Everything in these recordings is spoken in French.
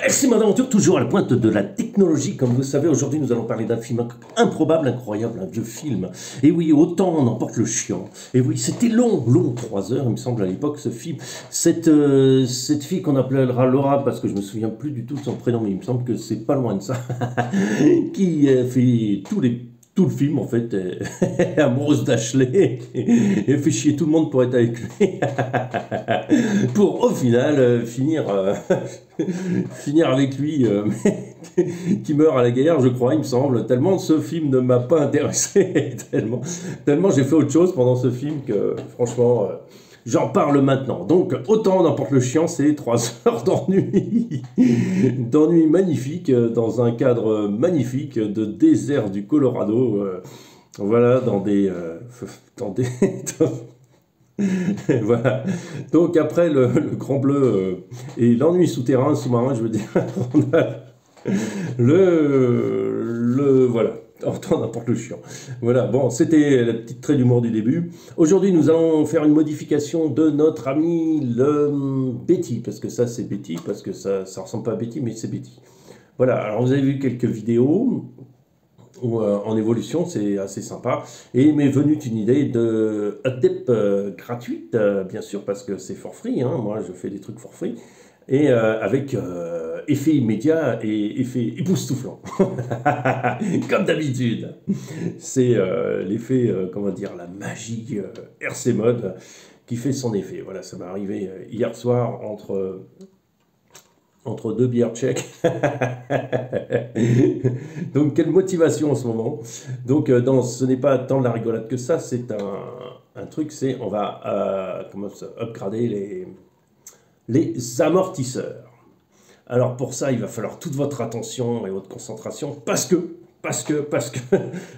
C'est mon aventure toujours à la pointe de la technologie. Comme vous savez, aujourd'hui nous allons parler d'un film improbable, incroyable, un vieux film. Et oui, autant on emporte le chiant. Et oui, c'était long, 3 heures, il me semble à l'époque, ce film. Cette fille qu'on appellera Laura, parce que je me souviens plus du tout de son prénom, mais il me semble que c'est pas loin de ça, qui fait tout le film en fait, est amoureuse d'Ashley et fait chier tout le monde pour être avec lui. Pour au final finir avec lui, qui meurt à la guerre, je crois, il me semble. Tellement ce film ne m'a pas intéressé, tellement j'ai fait autre chose pendant ce film que franchement, j'en parle maintenant. Donc autant n'importe le chien, c'est 3 heures d'ennui, d'ennui magnifique, dans un cadre magnifique de désert du Colorado. Voilà, dans des voilà. Donc après le Grand Bleu et l'ennui souterrain, sous-marin, je veux dire, on a voilà. Autant n'importe le chiant. Voilà, bon, c'était la petite trait d'humour du début. Aujourd'hui, nous allons faire une modification de notre ami le Betty, parce que ça, c'est Betty, parce que ça ressemble pas à Betty, mais c'est Betty. Voilà, alors vous avez vu quelques vidéos en évolution, c'est assez sympa. Et il m'est venu une idée de update gratuite, bien sûr, parce que c'est for free, hein. Moi, je fais des trucs for free. Et avec effet immédiat et effet époustouflant. Comme d'habitude. C'est l'effet, comment dire, la magie RC Mode qui fait son effet. Voilà, ça m'est arrivé hier soir entre deux bières tchèques. Donc, quelle motivation en ce moment. Donc, ce n'est pas tant de la rigolade que ça, c'est un truc, c'est on va comment ça, upgrader les amortisseurs. Alors, pour ça, il va falloir toute votre attention et votre concentration parce que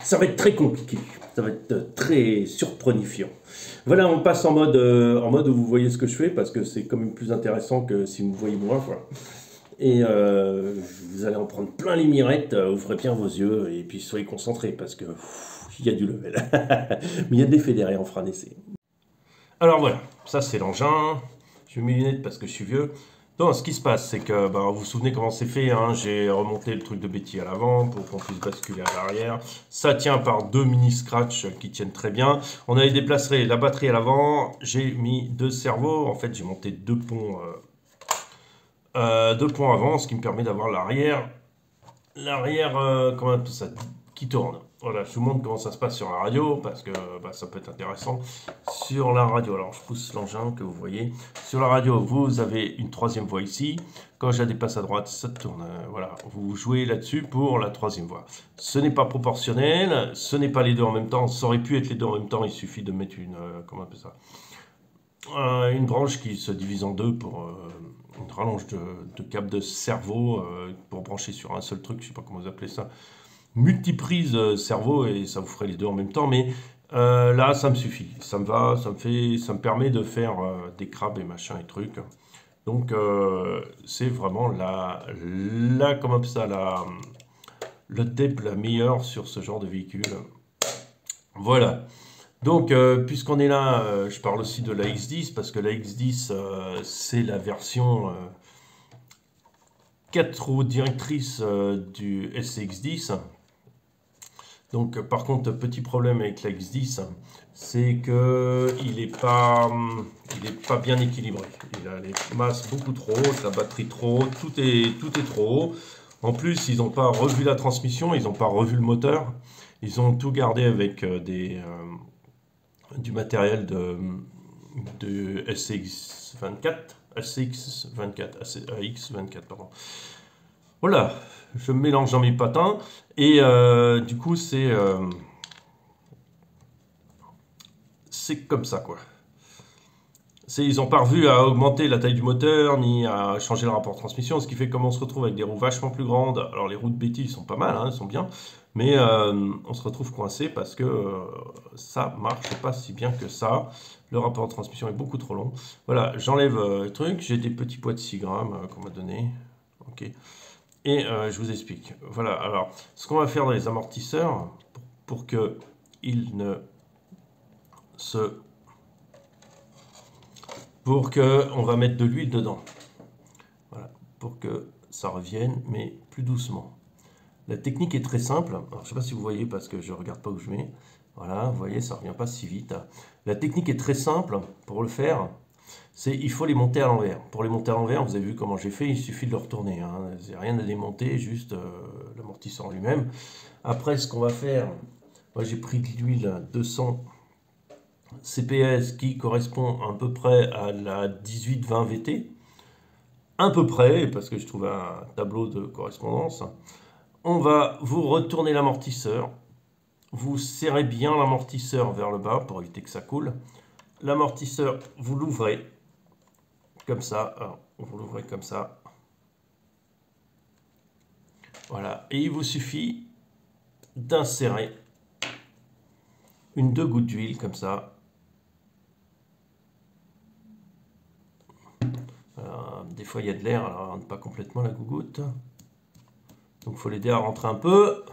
ça va être très compliqué. Ça va être très surprenifiant. Voilà, on passe en mode où vous voyez ce que je fais parce que c'est quand même plus intéressant que si vous me voyez moins. Voilà. Et vous allez en prendre plein les mirettes, ouvrez bien vos yeux et puis soyez concentrés parce que il y a du level. Mais il y a de l'effet derrière, on fera un essai. Alors voilà, ça c'est l'engin. Je mets mes lunettes parce que je suis vieux. Donc ce qui se passe, c'est que vous vous souvenez comment c'est fait, hein, j'ai remonté le truc de Betty à l'avant pour qu'on puisse basculer à l'arrière. Ça tient par deux mini scratch qui tiennent très bien. On avait déplacé la batterie à l'avant, j'ai mis deux servos. En fait, j'ai monté deux ponts avant, ce qui me permet d'avoir l'arrière, comment on appelle ça, qui tourne. Voilà, je vous montre comment ça se passe sur la radio, parce que ça peut être intéressant. Sur la radio, alors je pousse l'engin que vous voyez. Sur la radio, vous avez une troisième voie ici. Quand je la dépasse à droite, ça tourne. Voilà, vous jouez là-dessus pour la troisième voie. Ce n'est pas proportionnel, ce n'est pas les deux en même temps. Ça aurait pu être les deux en même temps, il suffit de mettre comment on appelle ça, une branche qui se divise en deux pour une rallonge de câble de cerveau pour brancher sur un seul truc, je ne sais pas comment vous appelez ça, multiprise cerveau, et ça vous ferait les deux en même temps, mais là ça me suffit, ça me va, ça me permet de faire des crabes et machin et trucs. Donc c'est vraiment comment ça, le DEP la meilleure sur ce genre de véhicule. Voilà. Donc, puisqu'on est là, je parle aussi de la X10, parce que la X10, c'est la version 4 roues directrices du SCX10. Donc, par contre, petit problème avec la X10, c'est que il est pas bien équilibré. Il a les masses beaucoup trop hautes, la batterie trop haute, tout est trop haut. En plus, ils n'ont pas revu la transmission, ils n'ont pas revu le moteur. Ils ont tout gardé avec du matériel de SCX24, AX24, pardon. Voilà, je me mélange dans mes patins, et du coup, c'est comme ça, quoi. Ils n'ont pas revu à augmenter la taille du moteur, ni à changer le rapport de transmission, ce qui fait qu'on se retrouve avec des roues vachement plus grandes. Alors les roues de Betty sont pas mal, hein, elles sont bien, mais on se retrouve coincé parce que ça marche pas si bien que ça. Le rapport de transmission est beaucoup trop long. Voilà, j'enlève le truc, j'ai des petits poids de 6 grammes qu'on m'a donné. Ok. Et je vous explique. Voilà, alors ce qu'on va faire dans les amortisseurs, pour que ils ne se... on va mettre de l'huile dedans. Voilà, pour que ça revienne, mais plus doucement. La technique est très simple. Alors, je ne sais pas si vous voyez parce que je ne regarde pas où je mets. Voilà, vous voyez, ça ne revient pas si vite. La technique est très simple pour le faire. Il faut les monter à l'envers. Pour les monter à l'envers, vous avez vu comment j'ai fait, il suffit de le retourner. Hein. Il n'y a rien à démonter, juste l'amortisseur lui-même. Après, ce qu'on va faire, moi j'ai pris de l'huile 200 CPS qui correspond à peu près à la 18-20 VT. À peu près, parce que je trouve un tableau de correspondance. On va vous retourner l'amortisseur. Vous serrez bien l'amortisseur vers le bas pour éviter que ça coule. L'amortisseur, vous l'ouvrez comme ça. Alors, vous l'ouvrez comme ça. Voilà. Et il vous suffit d'insérer deux gouttes d'huile comme ça. Des fois, il y a de l'air, alors elle rentre pas complètement la gougoute. Donc, il faut l'aider à rentrer un peu.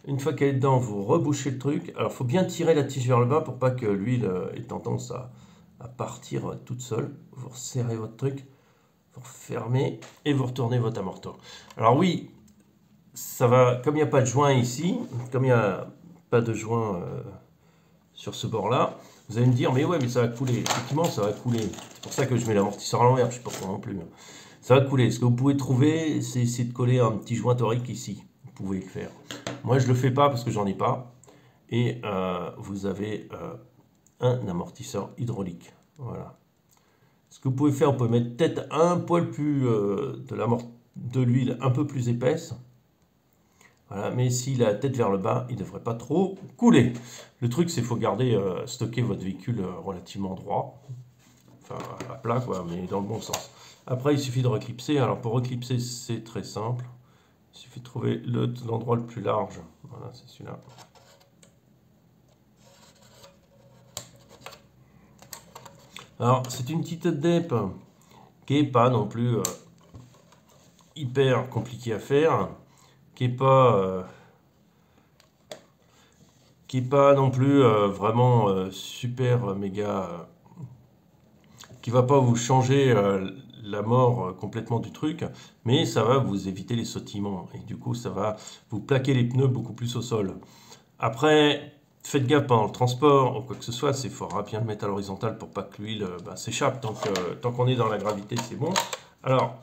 Une fois qu'elle est dedans, vous rebouchez le truc. Alors, il faut bien tirer la tige vers le bas pour pas que l'huile ait tendance à partir toute seule. Vous resserrez votre truc, vous refermez et vous retournez votre amorteur. Alors oui, ça va, comme il n'y a pas de joint ici, comme il n'y a pas de joint sur ce bord-là, vous allez me dire, mais ouais, mais ça va couler. Effectivement, ça va couler. C'est pour ça que je mets l'amortisseur à l'envers, je ne sais pas pourquoi non plus. Ça va couler. Ce que vous pouvez trouver, c'est essayer de coller un petit joint torique ici. Vous pouvez le faire. Moi, je ne le fais pas parce que j'en ai pas. Et vous avez un amortisseur hydraulique. Voilà. Ce que vous pouvez faire, vous pouvez mettre peut-être un poil plus de l'huile un peu plus épaisse. Voilà, mais s'il a la tête vers le bas, il ne devrait pas trop couler. Le truc, c'est qu'il faut garder, stocker votre véhicule relativement droit. Enfin, à plat, quoi, mais dans le bon sens. Après, il suffit de reclipser. Alors, pour reclipser, c'est très simple. Il suffit de trouver l'endroit le plus large. Voilà, c'est celui-là. Alors, c'est une petite DEP qui n'est pas non plus hyper compliquée à faire, qui n'est pas non plus vraiment super méga, qui va pas vous changer la mort complètement du truc, mais ça va vous éviter les sautillements et du coup ça va vous plaquer les pneus beaucoup plus au sol. Après, faites gaffe pendant le transport ou quoi que ce soit, il faudra bien le mettre à l'horizontale pour pas que l'huile s'échappe. Tant qu'on est dans la gravité, c'est bon. Alors,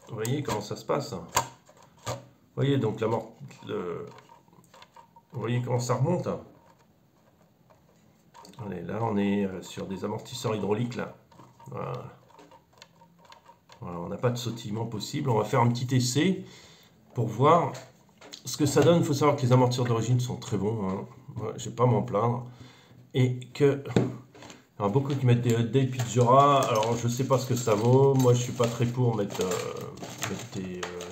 vous voyez comment ça se passe. Vous voyez donc vous voyez comment ça remonte. Allez, là on est sur des amortisseurs hydrauliques là. Voilà. Voilà, on n'a pas de sautillement possible. On va faire un petit essai pour voir ce que ça donne. Il faut savoir que les amortisseurs d'origine sont très bons. Hein. Ouais, je ne vais pas m'en plaindre. Et que... Il y en a beaucoup qui mettent des Pidgeora. Alors, je ne sais pas ce que ça vaut. Moi, je ne suis pas très pour mettre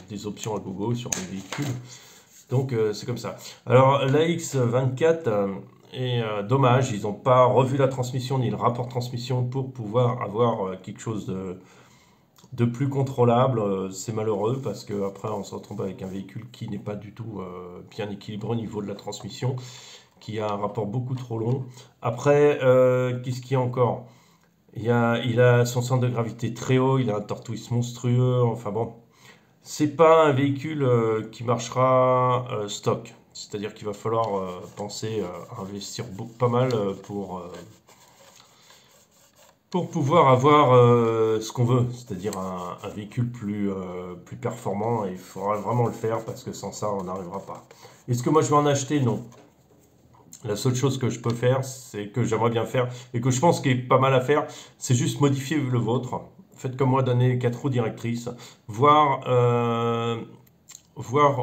des options à gogo sur mes véhicules. Donc, c'est comme ça. Alors, la X24 est dommage. Ils n'ont pas revu la transmission ni le rapport transmission pour pouvoir avoir quelque chose de plus contrôlable. C'est malheureux parce qu'après, on se retrouve avec un véhicule qui n'est pas du tout bien équilibré au niveau de la transmission, qui a un rapport beaucoup trop long. Après, qu'est-ce qu'il y a encore? Il a son centre de gravité très haut, il a un tortouille monstrueux, enfin bon. C'est pas un véhicule qui marchera stock. C'est-à-dire qu'il va falloir penser à investir pas mal pour pouvoir avoir ce qu'on veut. C'est-à-dire un véhicule plus performant. Et il faudra vraiment le faire parce que sans ça, on n'arrivera pas. Est-ce que moi je vais en acheter? Non. La seule chose que je peux faire, c'est que j'aimerais bien faire, et que je pense qu'il est pas mal à faire, c'est juste modifier le vôtre. Faites comme moi, donner 4 roues directrices, voire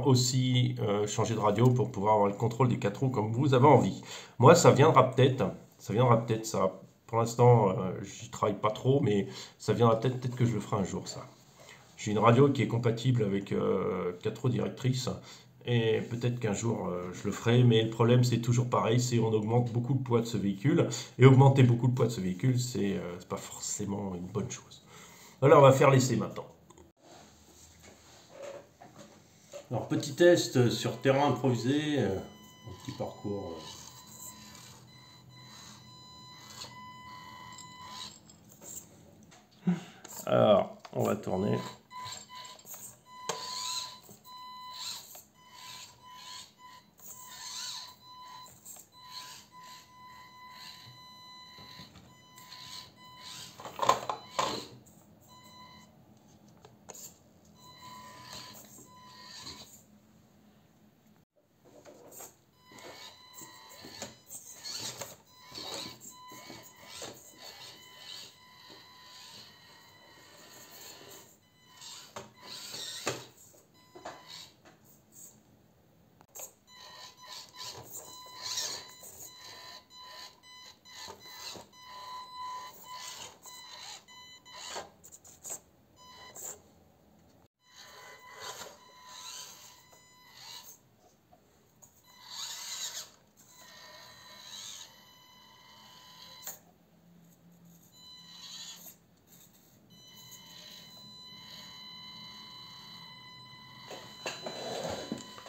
aussi changer de radio pour pouvoir avoir le contrôle des 4 roues comme vous avez envie. Moi, ça viendra peut-être, ça. Pour l'instant, j'y travaille pas trop, mais ça viendra peut-être que je le ferai un jour, ça. J'ai une radio qui est compatible avec 4 roues directrices. Et peut-être qu'un jour je le ferai, mais le problème c'est toujours pareil, c'est on augmente beaucoup le poids de ce véhicule, et augmenter beaucoup le poids de ce véhicule, c'est pas forcément une bonne chose. Alors on va faire l'essai maintenant. Alors petit test sur terrain improvisé, un petit parcours. Alors on va tourner.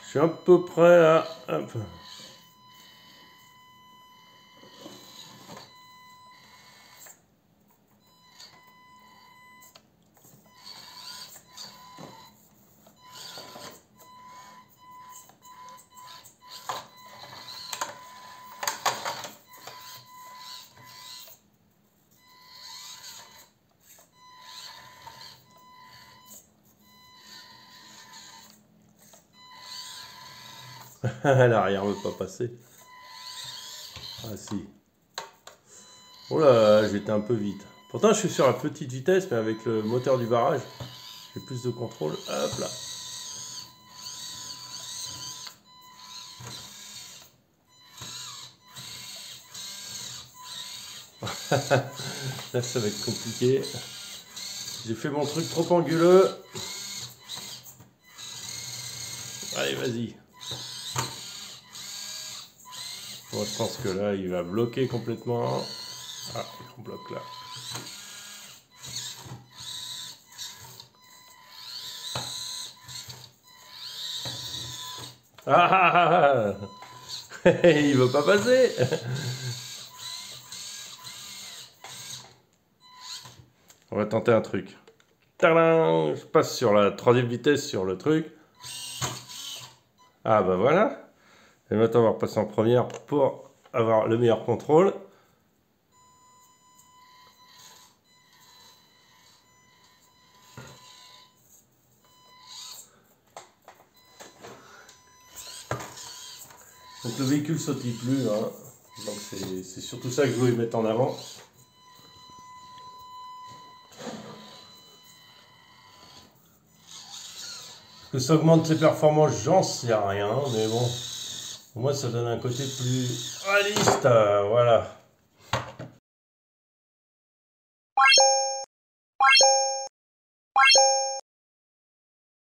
Je suis à peu près à... Hop. L'arrière ne veut pas passer. Ah si. Oh là, j'étais un peu vite. Pourtant, je suis sur la petite vitesse, mais avec le moteur du barrage, j'ai plus de contrôle. Hop là. Là, ça va être compliqué. J'ai fait mon truc trop anguleux. Allez, vas-y. Moi, je pense que là, il va bloquer complètement. Ah, on bloque là. Ah ah ah ah. Il veut pas passer. On va tenter un truc. Tadam! Je passe sur la troisième vitesse sur le truc. Ah bah voilà. Et maintenant on va repasser en première pour avoir le meilleur contrôle. Donc le véhicule sautille plus, hein. Donc c'est surtout ça que je voulais mettre en avant. Que ça augmente les performances, j'en sais rien, mais bon, au moins ça donne un côté plus réaliste, voilà.